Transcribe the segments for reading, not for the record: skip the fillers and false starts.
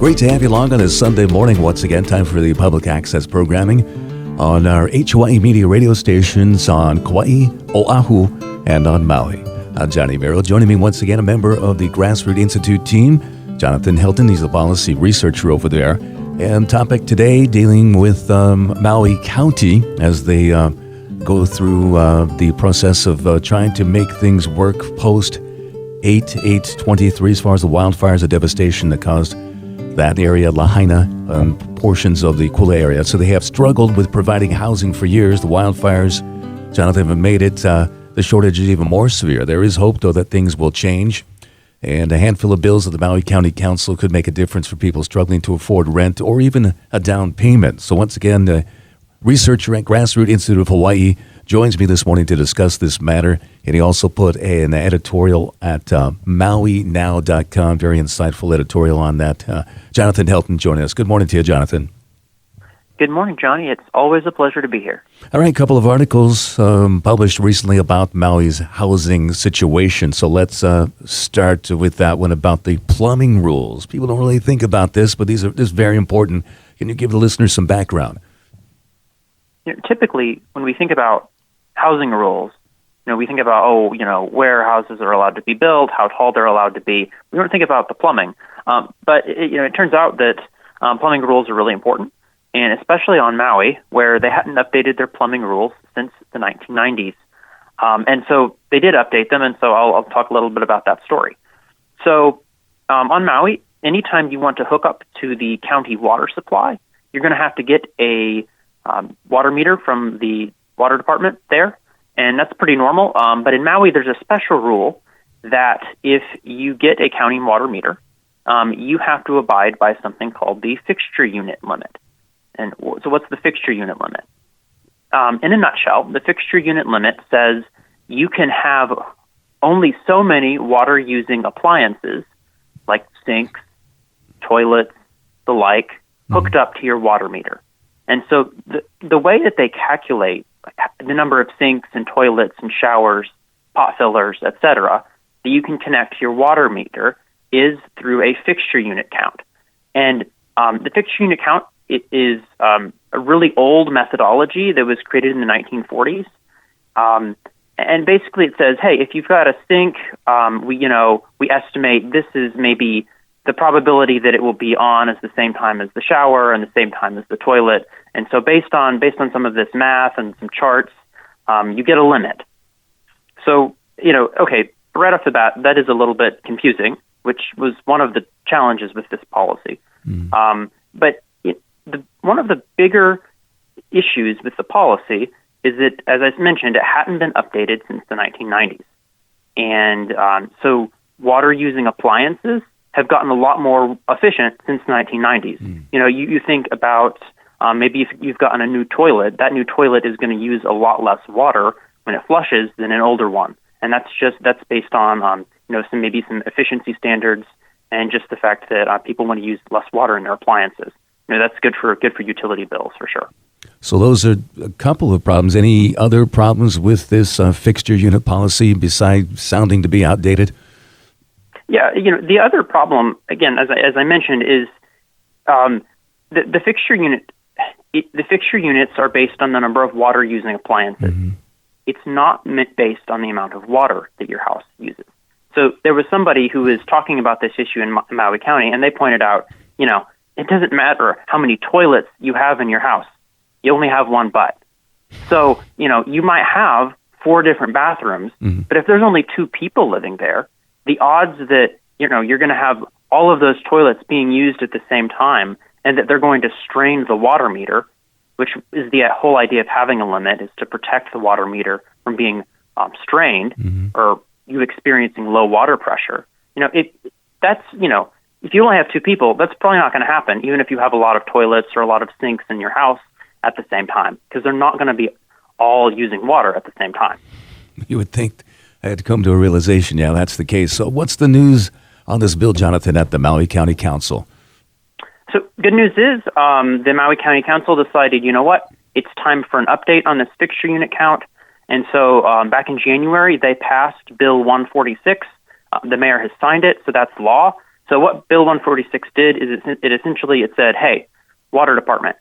Great to have you along on this Sunday morning. Once again, time for the public access programming on our Hawaii media radio stations on Kauai, Oahu, and on Maui. I'm Johnny Merrill. Joining me once again, a member of the Grassroots Institute team, Jonathan Hilton. He's a policy researcher over there. And topic today dealing with Maui County as they go through the process of trying to make things work post 8/8/23 as far as the wildfires, the devastation that caused that area, Lahaina, portions of the Kula area. So they have struggled with providing housing for years. The wildfires, Jonathan, have made it, the shortage is even more severe. There is hope, though, that things will change. And a handful of bills of the Maui County Council could make a difference for people struggling to afford rent or even a down payment. So once again, the researcher at Grassroots Institute of Hawaii joins me this morning to discuss this matter. And he also put an editorial at MauiNow.com, very insightful editorial on that. Jonathan Hilton joining us. Good morning to you, Jonathan. Good morning, Johnny. It's always a pleasure to be here. All right, a couple of articles published recently about Maui's housing situation. So let's start with that one about the plumbing rules. People don't really think about this, but this is very important. Can you give the listeners some background? Typically, when we think about housing rules, we think about, where houses are allowed to be built, how tall they're allowed to be. We don't think about the plumbing. But it turns out that plumbing rules are really important. And especially on Maui, where they hadn't updated their plumbing rules since the 1990s. And so they did update them, and so I'll talk a little bit about that story. So on Maui, anytime you want to hook up to the county water supply, you're going to have to get a water meter from the water department there, and that's pretty normal. But in Maui, there's a special rule that if you get a county water meter, you have to abide by something called the fixture unit limit. And so what's the fixture unit limit? In a nutshell, the fixture unit limit says you can have only so many water-using appliances, like sinks, toilets, the like, hooked up to your water meter. And so the way that they calculate the number of sinks and toilets and showers, pot fillers, etc., that you can connect to your water meter is through a fixture unit count. And the fixture unit count, it is a really old methodology that was created in the 1940s. And basically it says, hey, if you've got a sink, we estimate this is maybe the probability that it will be on is the same time as the shower and the same time as the toilet. And so based on some of this math and some charts, you get a limit. So, okay, right off the bat, that is a little bit confusing, which was one of the challenges with this policy. But one of the bigger issues with the policy is that, as I mentioned, it hadn't been updated since the 1990s. And so water-using appliances have gotten a lot more efficient since the 1990s. You think about maybe if you've gotten a new toilet, that new toilet is going to use a lot less water when it flushes than an older one. And that's based on some efficiency standards and just the fact that people want to use less water in their appliances. That's good for utility bills for sure. So those are a couple of problems. Any other problems with this fixture unit policy besides sounding to be outdated? Yeah, the other problem, again, as I mentioned, is the fixture unit. The fixture units are based on the number of water-using appliances. Mm-hmm. It's not based on the amount of water that your house uses. So there was somebody who was talking about this issue in Maui County, and they pointed out, it doesn't matter how many toilets you have in your house. You only have one butt. So, you might have 4 different bathrooms, mm-hmm. but if there's only 2 people living there, the odds that, you're going to have all of those toilets being used at the same time and that they're going to strain the water meter, which is the whole idea of having a limit, is to protect the water meter from being strained mm-hmm. or you experiencing low water pressure. If you only have 2 people, that's probably not going to happen, even if you have a lot of toilets or a lot of sinks in your house at the same time, because they're not going to be all using water at the same time. You would think I had to come to a realization, yeah, that's the case. So what's the news on this bill, Jonathan, at the Maui County Council? So good news is the Maui County Council decided, it's time for an update on this fixture unit count. And so back in January, they passed Bill 146. The mayor has signed it, so that's law. So what Bill 146 did is it said, hey, water department,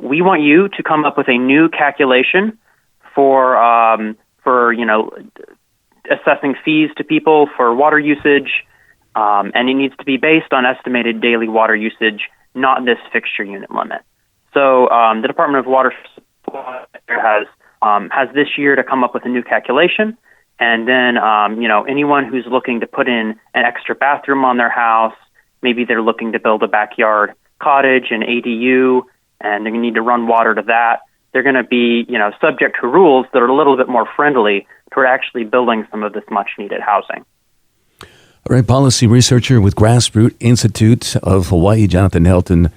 we want you to come up with a new calculation for assessing fees to people for water usage, and it needs to be based on estimated daily water usage, not this fixture unit limit. So the Department of Water Supply has this year to come up with a new calculation, and then anyone who's looking to put in an extra bathroom on their house, maybe they're looking to build a backyard cottage, an ADU, and they need to run water to that, they're going to be subject to rules that are a little bit more friendly toward actually building some of this much-needed housing. All right, policy researcher with Grassroot Institute of Hawaii, Jonathan Helton,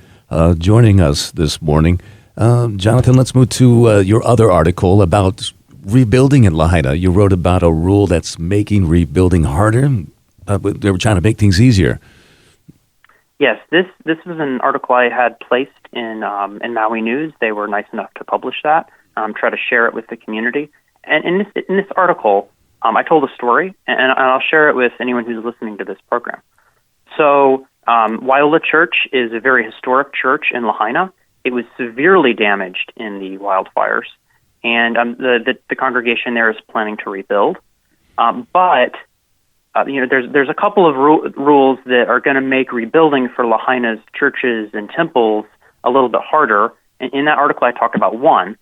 joining us this morning. Jonathan, let's move to your other article about rebuilding in Lahaina. You wrote about a rule that's making rebuilding harder. They were trying to make things easier. Yes, this was an article I had placed in Maui News. They were nice enough to publish that, try to share it with the community. And in this article, I told a story, and I'll share it with anyone who's listening to this program. So Waiula Church is a very historic church in Lahaina. It was severely damaged in the wildfires, and the congregation there is planning to rebuild. But there's a couple of rules that are going to make rebuilding for Lahaina's churches and temples a little bit harder. And in that article, I talked about one,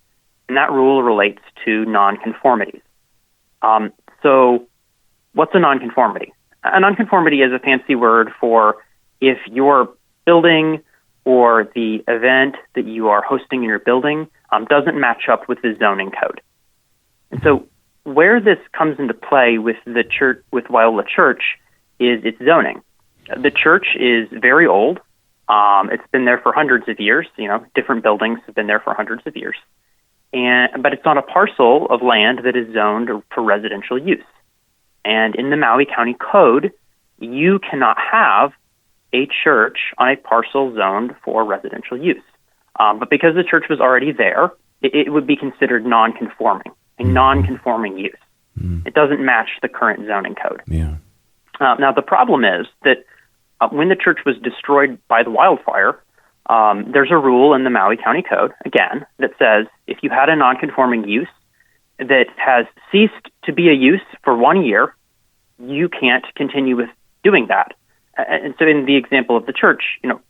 and that rule relates to nonconformities. So what's a nonconformity? A nonconformity is a fancy word for if your building or the event that you are hosting in your building doesn't match up with the zoning code. And so where this comes into play with the church, with Waiula Church, is its zoning. The church is very old. It's been there for hundreds of years. Different buildings have been there for hundreds of years. But it's on a parcel of land that is zoned for residential use. And in the Maui County Code, you cannot have a church on a parcel zoned for residential use. But because the church was already there, it would be considered non-conforming, a non-conforming use. It doesn't match the current zoning code. Yeah. Now, the problem is that when the church was destroyed by the wildfire, there's a rule in the Maui County Code, again, that says if you had a non-conforming use that has ceased to be a use for 1 year, you can't continue with doing that. And so in the example of the church,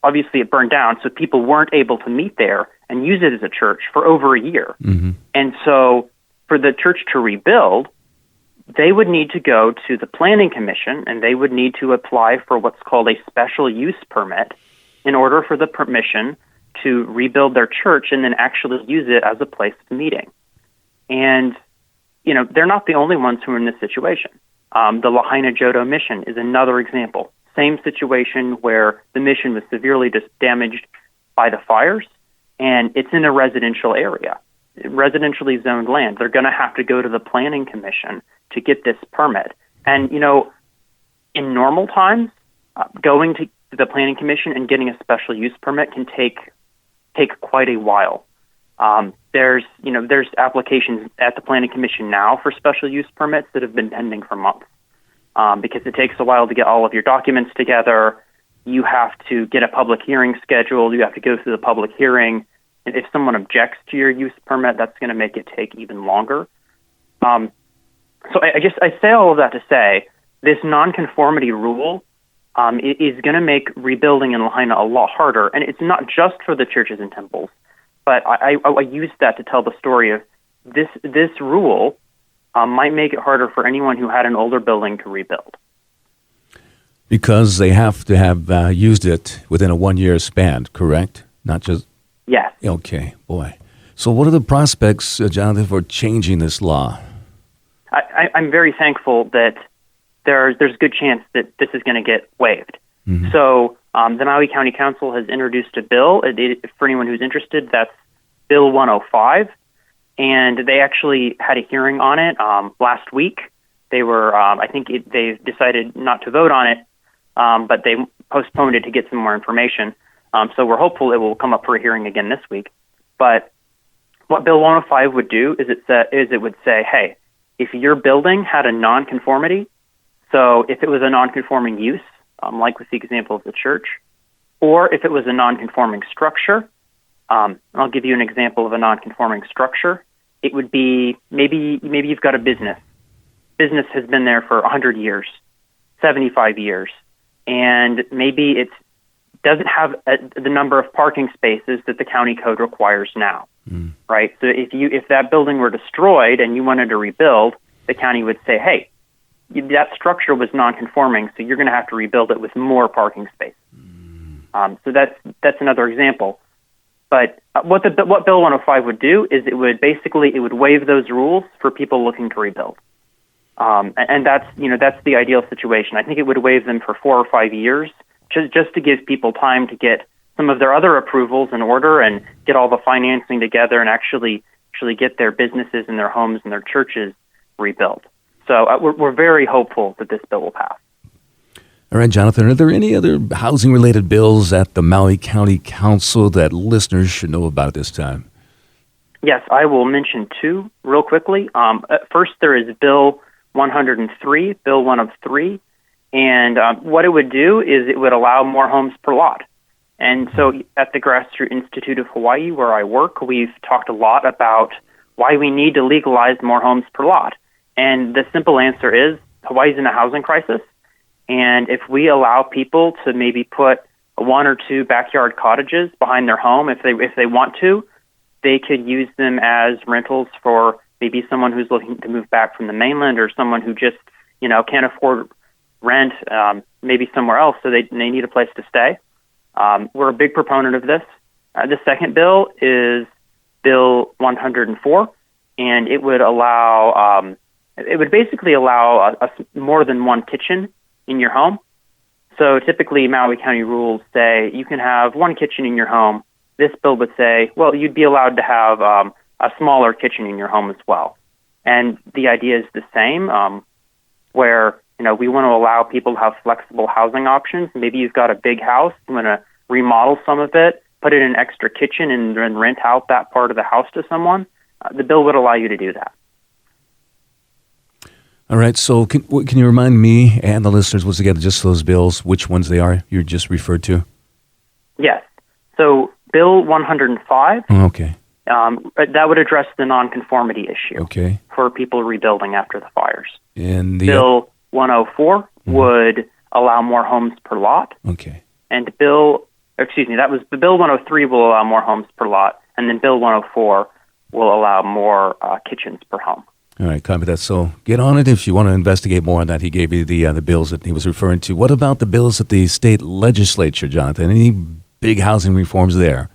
obviously it burned down, so people weren't able to meet there and use it as a church for over a year. Mm-hmm. And so for the church to rebuild, they would need to go to the Planning Commission, and they would need to apply for what's called a special use permit in order for the permission to rebuild their church and then actually use it as a place of meeting. And, they're not the only ones who are in this situation. The Lahaina Jodo Mission is another example. Same situation where the mission was severely damaged by the fires, and it's in a residential area, residentially zoned land. They're going to have to go to the Planning Commission to get this permit. And, in normal times, going to the Planning Commission and getting a special use permit can take quite a while. There's applications at the Planning Commission now for special use permits that have been pending for months. Because it takes a while to get all of your documents together. You have to get a public hearing scheduled. You have to go through the public hearing. And if someone objects to your use permit, that's going to make it take even longer. So I guess I say all of that to say this nonconformity rule is going to make rebuilding in Lahaina a lot harder. And it's not just for the churches and temples, but I use that to tell the story of this rule might make it harder for anyone who had an older building to rebuild. Because they have to have used it within a 1 year span, correct? Not just... Yes. Okay, boy. So what are the prospects, Jonathan, for changing this law? I'm very thankful that there's a good chance that this is going to get waived. Mm-hmm. So the Maui County Council has introduced a bill. For anyone who's interested, that's Bill 105. And they actually had a hearing on it last week. They were, they decided not to vote on it, but they postponed it to get some more information. So we're hopeful it will come up for a hearing again this week. But what Bill 105 would do is it would say, hey, if your building had a nonconformity, so if it was a nonconforming use like with the example of the church, or if it was a non-conforming structure. I'll give you an example of a non-conforming structure. It would be maybe you've got a business. Business has been there for 100 years, 75 years, and maybe it doesn't have the number of parking spaces that the county code requires now, right? So if that building were destroyed and you wanted to rebuild, the county would say, hey, that structure was non-conforming, so you're going to have to rebuild it with more parking spaces. So that's another example. But what Bill 105 would do is it would waive those rules for people looking to rebuild. And that's the ideal situation. I think it would waive them for 4 or 5 years, just to give people time to get some of their other approvals in order and get all the financing together and actually get their businesses and their homes and their churches rebuilt. So we're very hopeful that this bill will pass. All right, Jonathan, are there any other housing-related bills at the Maui County Council that listeners should know about at this time? Yes, I will mention 2 real quickly. First, there is Bill 103, Bill 103, and what it would do is it would allow more homes per lot. And so at the Grassroots Institute of Hawaii, where I work, we've talked a lot about why we need to legalize more homes per lot. And the simple answer is Hawaii's in a housing crisis. And if we allow people to maybe put 1 or 2 backyard cottages behind their home, if they want to, they could use them as rentals for maybe someone who's looking to move back from the mainland or someone who just can't afford rent maybe somewhere else, so they need a place to stay. We're a big proponent of this. The second bill is Bill 104, and it would basically allow more than one kitchen in your home. So typically Maui County rules say you can have 1 kitchen in your home. This bill would say, well, you'd be allowed to have a smaller kitchen in your home as well. And the idea is the same, where we want to allow people to have flexible housing options. Maybe you've got a big house, you want to remodel some of it, put in an extra kitchen, and then rent out that part of the house to someone. The bill would allow you to do that. All right, so can you remind me and the listeners, once again, just those bills, which ones they are you just referred to? Yes. So Bill 105, okay, that would address the nonconformity issue okay. for people rebuilding after the fires. And Bill 104 would allow more homes per lot. Okay. And Bill 103 will allow more homes per lot, and then Bill 104 will allow more kitchens per home. All right, copy that. So get on it if you want to investigate more on that. He gave you the bills that he was referring to. What about the bills at the state legislature, Jonathan? Any big housing reforms there?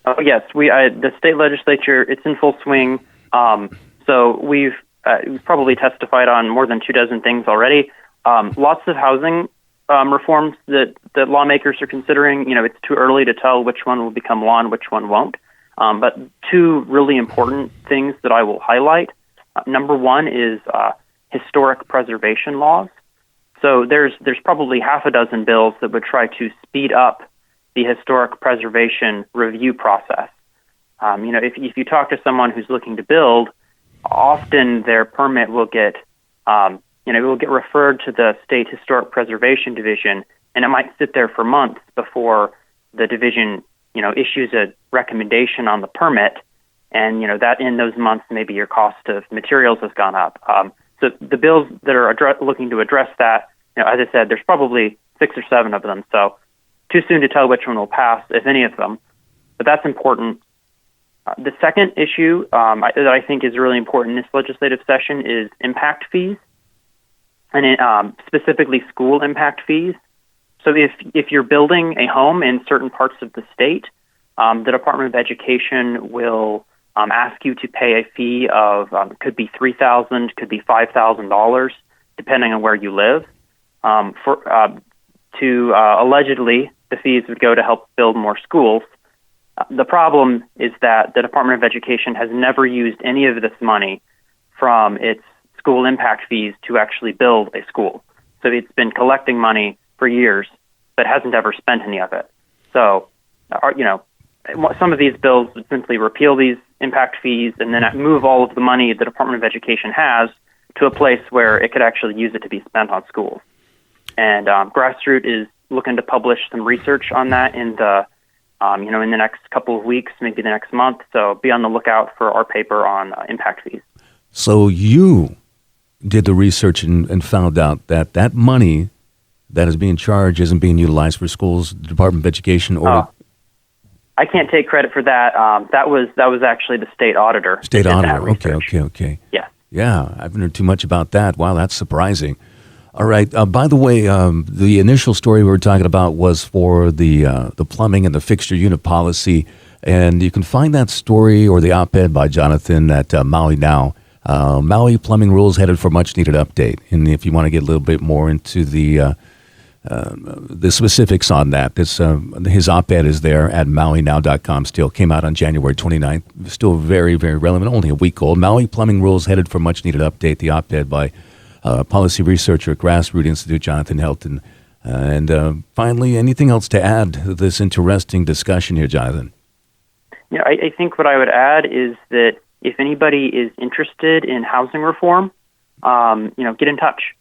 Oh, yes. The state legislature, it's in full swing. So we've probably testified on more than 24 things already. Lots of housing reforms that lawmakers are considering. It's too early to tell which one will become law and which one won't. But 2 really important things that I will highlight. Number 1 is historic preservation laws. So there's probably 6 bills that would try to speed up the historic preservation review process. If you talk to someone who's looking to build, often their permit will get it will get referred to the State Historic Preservation Division, and it might sit there for months before the division issues a recommendation on the permit. And, that in those months, maybe your cost of materials has gone up. So the bills that are looking to address that, as I said, there's probably 6 or 7 of them. So too soon to tell which one will pass, if any of them. But that's important. The second issue that I think is really important in this legislative session is impact fees, and specifically school impact fees. So if you're building a home in certain parts of the state, the Department of Education will ask you to pay a fee of could be $3,000, could be $5,000, depending on where you live. Allegedly, the fees would go to help build more schools. The problem is that the Department of Education has never used any of this money from its school impact fees to actually build a school. So it's been collecting money for years, but hasn't ever spent any of it. So, some of these bills would simply repeal these impact fees and then move all of the money the Department of Education has to a place where it could actually use it to be spent on schools. And Grassroot is looking to publish some research on that in the in the next couple of weeks, maybe the next month. So be on the lookout for our paper on impact fees. So you did the research and found out that that money that is being charged isn't being utilized for schools, the Department of Education, or I can't take credit for that. That was actually the state auditor. State that did auditor. that research. Okay. Yeah. Yeah, I haven't heard too much about that. Wow, that's surprising. All right. By the way, the initial story we were talking about was for the plumbing and the fixture unit policy, and you can find that story or the op-ed by Jonathan at Maui Now. Maui plumbing rules headed for much needed update. And if you want to get a little bit more into the specifics on that, his op-ed is there at MauiNow.com. Still came out on January 29th. Still very, very relevant. Only a week old. Maui plumbing rules headed for much needed update. The op-ed by policy researcher at Grassroot Institute, Jonathan Helton. And finally, anything else to add to this interesting discussion here, Jonathan? Yeah, I think what I would add is that if anybody is interested in housing reform, get in touch.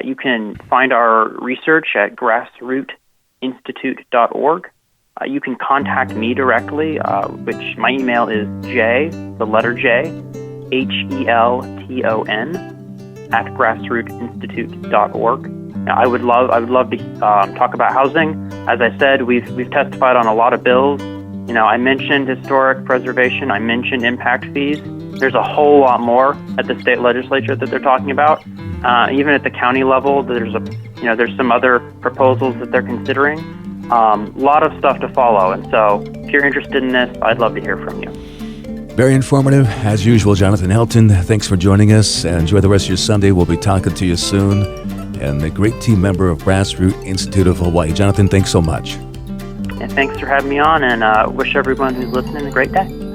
You can find our research at grassrootinstitute.org. You can contact me directly, which my email is Helton at grassrootinstitute.org. Now, I would love to talk about housing. As I said, we've testified on a lot of bills. I mentioned historic preservation. I mentioned impact fees. There's a whole lot more at the state legislature that they're talking about. Even at the county level, there's some other proposals that they're considering. A lot of stuff to follow. And so if you're interested in this, I'd love to hear from you. Very informative, as usual, Jonathan Helton. Thanks for joining us. Enjoy the rest of your Sunday. We'll be talking to you soon. And a great team member of Grassroot Institute of Hawaii. Jonathan, thanks so much. And thanks for having me on, and wish everyone who's listening a great day.